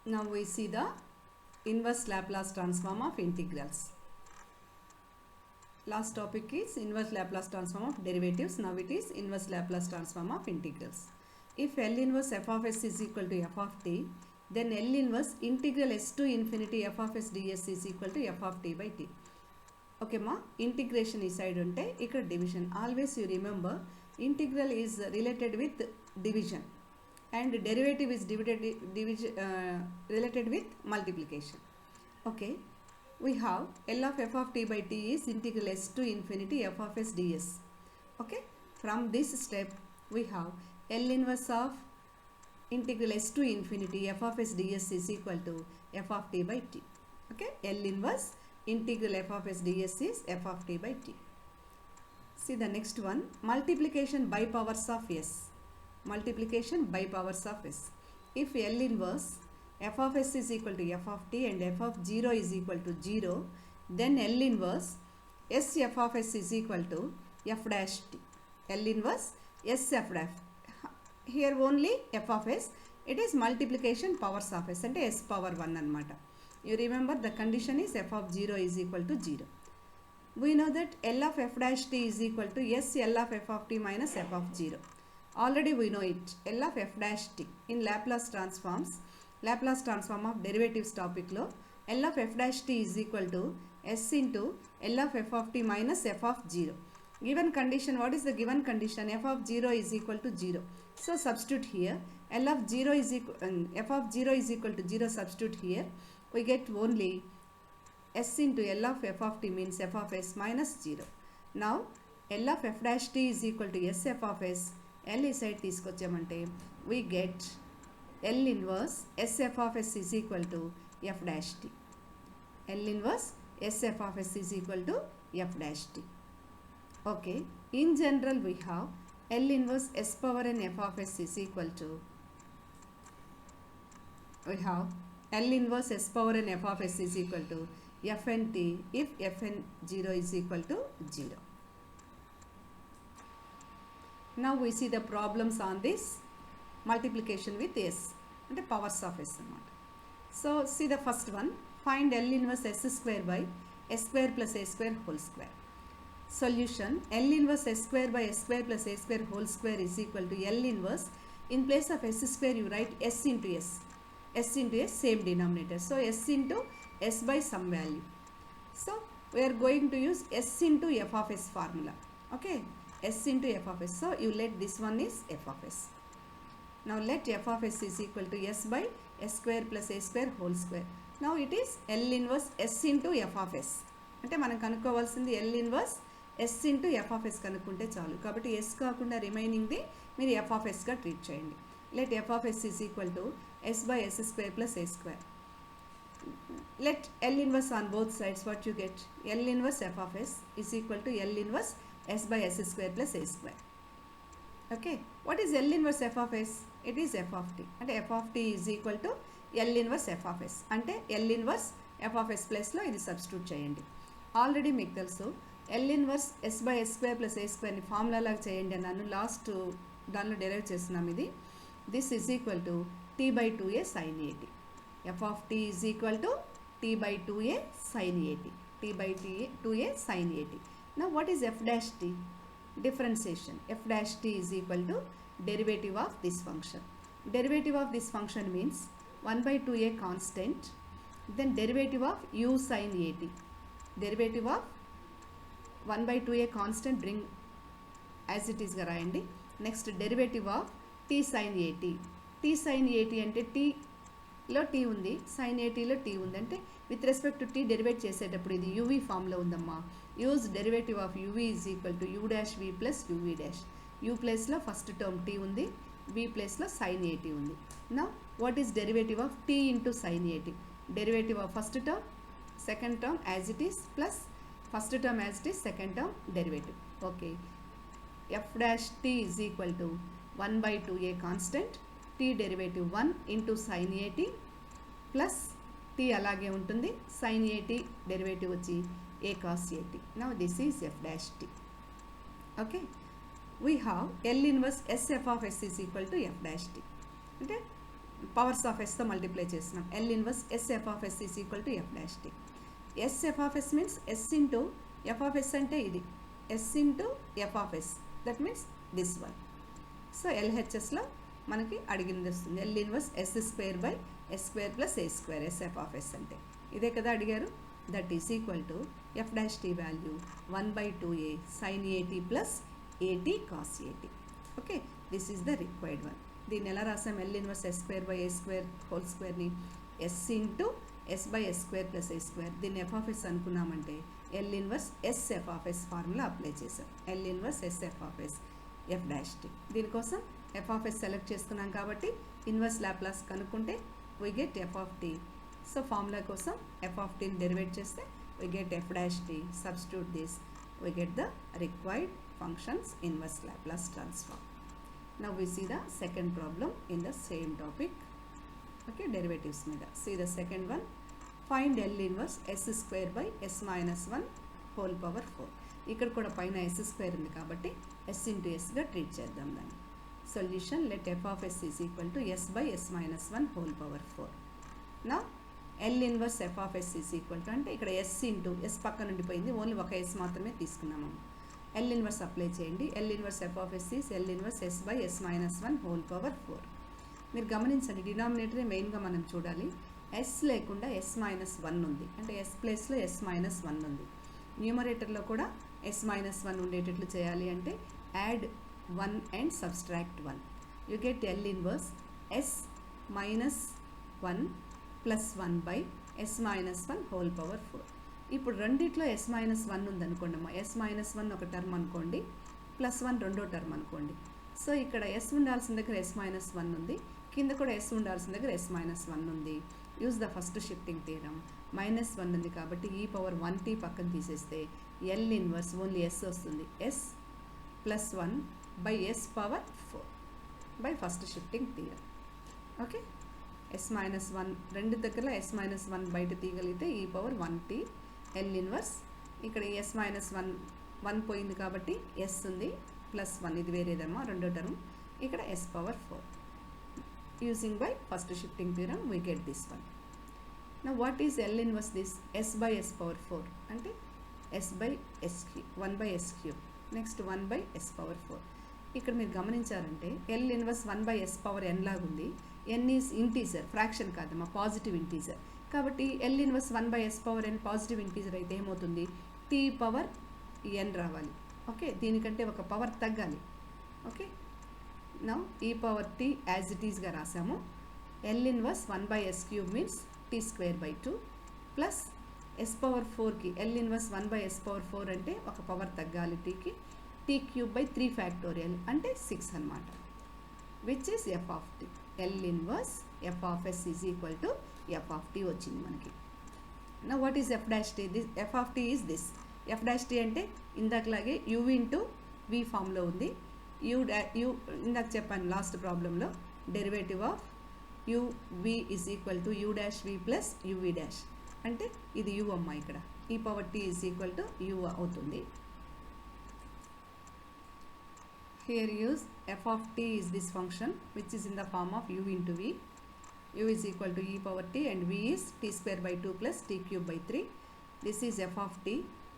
Now we see the inverse Laplace transform of integrals. Last topic is inverse Laplace transform of derivatives. Now it is inverse Laplace transform of integrals. If L inverse f of s is equal to f of t, then L inverse integral s to infinity f of s ds is equal to f of t by t. Okay ma, integration is side unte ikkada division. Always you remember integral is related with division and derivative is related with multiplication. Okay, we have L of f of t by t is integral s to infinity f of s ds. Okay, from this step we have L inverse of integral s to infinity f of s ds is equal to f of t by t. Okay, L inverse integral f of s ds is f of t by t. See the next one, multiplication by powers of s. Multiplication by powers of s. If L inverse f of s is equal to f of t and f of 0 is equal to 0, then L inverse s f of s is equal to f dash t. L inverse s f dash. Here only f of s, it is multiplication powers of s and s power 1 anamata. You remember the condition is f of 0 is equal to 0. We know that L of f dash t is equal to s L of f of t minus f of 0. Already we know it. L of f dash t in Laplace transforms, Laplace transform of derivatives topic lo, L of f dash t is equal to s into L of f of t minus f of 0. Given condition, what is the given condition? F of 0 is equal to 0. So substitute here. L of 0 is equal, f of 0 is equal to 0. Substitute here. We get only s into L of f of t means f of s minus 0. Now L of f dash t is equal to s f of s. L is side తీసుకొచ్చామంటే we get L inverse s f of s is equal to f dash t. L inverse s f of s is equal to f dash t. Okay, in general we have L inverse s power n f of s is equal to, we have L inverse s power n f of s is equal to fn t if fn 0 is equal to 0. Now we see the problems on this multiplication with s and the powers of s. So see the first one, find L inverse s square by s square plus a square whole square. Solution, L inverse s square by s square plus a square whole square is equal to L inverse, in place of s square you write s into s. S into s, same denominator. So s into s by some value. So we are going to use s into f of s formula. Okay, s into f of s. So you let this one is f of s. Now let f of s is equal to s by s square plus a square whole square. Now it is L inverse s into f of s. అంటే మనం కనుక్కోవాల్సింది L inverse s into f of s కనుక్కుంటే చాలు. కాబట్టి s కాకుండా రిమైనింగ్ది మీరు f of s గా treat చేయండి. Let f of s is equal to s by s square plus a square. Let L inverse on both sides, what you get? L inverse f of s is equal to L inverse s by s square plus a square. Okay, what is L inverse f of s? It is f of t. And f of t is equal to L inverse f of s. అంటే L inverse f of s plus లో ఇది substitute చేయండి. Already మీకు తెలుసు L inverse s by s square plus a square ని formula లాగా చేయండి అన్నాను. లాస్ట్ దానిలో డెరైవ్ చేస్తున్నాం ఇది. This is equal to t by 2a sin at. F of t is equal to t by 2a sin at. T by 2a sin at. Now what is f dash t? Differentiation. F dash t is equal to derivative of this function. Derivative of this function means 1 by 2a constant, then derivative of u sin at. Derivative of 1 by 2a constant bring as it is గా రాయండి. Next derivative of t sin at. t sin at అంటే t లో t ఉంది, sin at లో t ఉంది, అంటే with respect to t డెరివేట్ చేసేటప్పుడు ఇది uv ఫామ్లో ఉందమ్మా. Use derivative of uv is equal to u dash v plus uv dash. u ప్లేస్లో ఫస్ట్ టర్మ్ t ఉంది, v ప్లేస్లో sin at ఉంది. Now what is derivative of t into sin at? Derivative of first term second term as it is plus first term as it is second term derivative. Okay, f dash t is equal to 1 by 2a constant, t derivative 1 into sin at plus t అలాగే ఉంటుంది, sin at derivative వచ్చి a cos at. Now this is f dash t. Okay, we have L inverse s f of s is equal to f dash t. అంటే powers of ఎస్తో multiply చేస్తున్నాం. L inverse s f of s is equal to f dash t. S f of s means s into f of s అంటే ఇది s into f of s, that means this one. So ఎల్హెచ్ఎస్లో మనకి అడిగింది వస్తుంది. L inverse s square by s square plus a square s f of s అంటే ఇదే కదా అడిగారు. That is equal to f dash t value 1/2a sin at plus at cos at. Okay, this is the required one. దీన్ని ఎలా రాసాం? L inverse s square by a square whole స్క్వేర్ని s into s by s square plus a square, దీన్ని f of s అనుకున్నామంటే L inverse s f of s formula apply చేసాం. L inverse s f of s f dash t. దీనికోసం f of s select చేసుకున్నాం కాబట్టి inverse Laplace కనుక్కుంటే we get f of t. So formula కోసం f of టీని derivate చేస్తే we get f dash t. Substitute this, we get the required functions inverse Laplace transform. Now we see the second problem in the same topic. Okay, derivatives meeda. See the second one. Find L inverse s square by s minus 1 whole power 4. ఇక్కడ కూడా పైన s square ఉంది కాబట్టి s into s గా treat చేద్దాం దాన్ని. Solution, let f of s is equal to s by s minus 1 whole power 4. Now L inverse f of s is equal to అంటే ఇక్కడ s into s పక్కన ఉండిపోయింది, only ఒక s మాత్రమే తీసుకున్నాము. L inverse అప్లై చేయండి. L inverse f of s is L inverse s by s minus 1 whole power 4. మీరు గమనించండి, డినామినేటరే మెయిన్గా మనం చూడాలి. s లేకుండా s మైనస్ 1 ఉంది, అంటే s ప్లేస్లో s మైనస్ 1 ఉంది. న్యూమరేటర్లో కూడా s మైనస్ 1 ఉండేటట్లు చేయాలి అంటే add 1 and subtract 1. You get L inverse s minus 1 plus 1 by s minus 1 whole power 4. ఇప్పుడు రెండిట్లో s మైనస్ 1 ఉందనుకోండి అమ్మా, s మైనస్ 1 ఒక టర్మ్ అనుకోండి, ప్లస్ 1 రెండో టర్మ్ అనుకోండి. సో ఇక్కడ s ఉండాల్సిన దగ్గర s మైనస్ 1 ఉంది, కింద కూడా s ఉండాల్సిన దగ్గర s మైనస్ 1 ఉంది. Use the first shifting theorem. Minus 1 ఉంది కాబట్టి ఈ పవర్ 1t పక్కన తీసేస్తే L ఇన్వర్స్ ఓన్లీ s వస్తుంది. s plus 1 by s power 4 by first shifting theorem. Okay, s minus 1 రెండు దగ్గర s మైనస్ 1 బయట తీయగలిగితే ఈ పవర్ 1t. L ఇన్వర్స్ ఇక్కడ s మైనస్ 1 పోయింది కాబట్టి s ఉంది, ప్లస్ 1 ఇది వేరేదమ్మా రెండో టర్మ్, ఇక్కడ s power 4. Using by first shifting theorem we get this one. నా వాట్ ఈజ్ L ఇన్వర్స్ దిస్? s బై s పవర్ 4 అంటే s by s cube, 1 by s cube, next 1 by s power 4. ఇక్కడ మీరు గమనించారంటే L inverse 1 by s power n లాగుంది. n is integer, fraction కాదమ్మా, positive integer. కాబట్టి L inverse 1 by s power n positive integer అయితే ఏమవుతుంది? t power n రావాలి. Okay, దీనికంటే ఒక పవర్ తగ్గాలి. ఓకే, నౌ ఈ పవర్ t యాజ్ ఇట్ ఈస్గా రాసాము. L inverse 1 by s cube means t square by 2 plus s power 4కి L inverse 1 by s power 4 అంటే ఒక పవర్ తగ్గాలి tకి, t క్యూబ్ బై 3 ఫ్యాక్టోరియల్ అంటే 6 అనమాట, which is f of t. L inverse f of s is equal to f of t వచ్చింది మనకి. నా what is f dash t? This f of t is this. f dash t అంటే ఇందాకలాగే u into v ఫామ్లో ఉంది. u ఇందాక చెప్పాను last ప్రాబ్లంలో, derivative of u v is equal to u dash v plus u v dash అంటే ఇది u అమ్మ, ఇక్కడ ఈ power t is equal to u అవుతుంది. Here use f of t is this function which is in the form of u into v. u is equal to e power t and v is t square by 2 plus t cube by 3. This is f of t.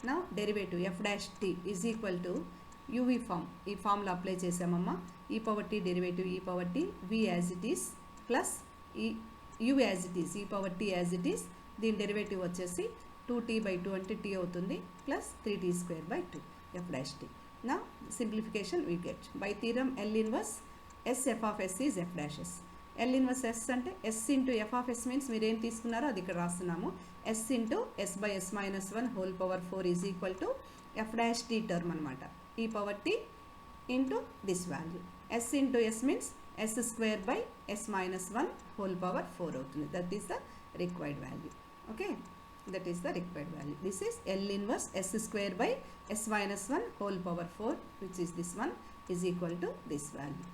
Now derivative f dash t is equal to uv form. ఈ formula apply చేసామమ్మా. e power t derivative e power t, v as it is plus u as it is, e power t as it is. దీని derivative వచ్చేసి 2t by 2 అంటే t అవుతుంది plus 3t square by 2 f dash t. Now simplification we get by theorem L inverse s f of s is f dash s. L inverse s అంటే s into f of s means మీరు ఏం తీసుకున్నారో అది ఇక్కడ రాస్తున్నాము. s into s by s minus 1 whole power 4 is equal to f dash t term అనమాట. ఈ power t into this value. s into s means s square by s minus 1 whole power 4 అవుతుంది. That is the required value. Okay, that is the required value. This is L inverse s square by s minus 1 whole power 4 which is this one is equal to this value.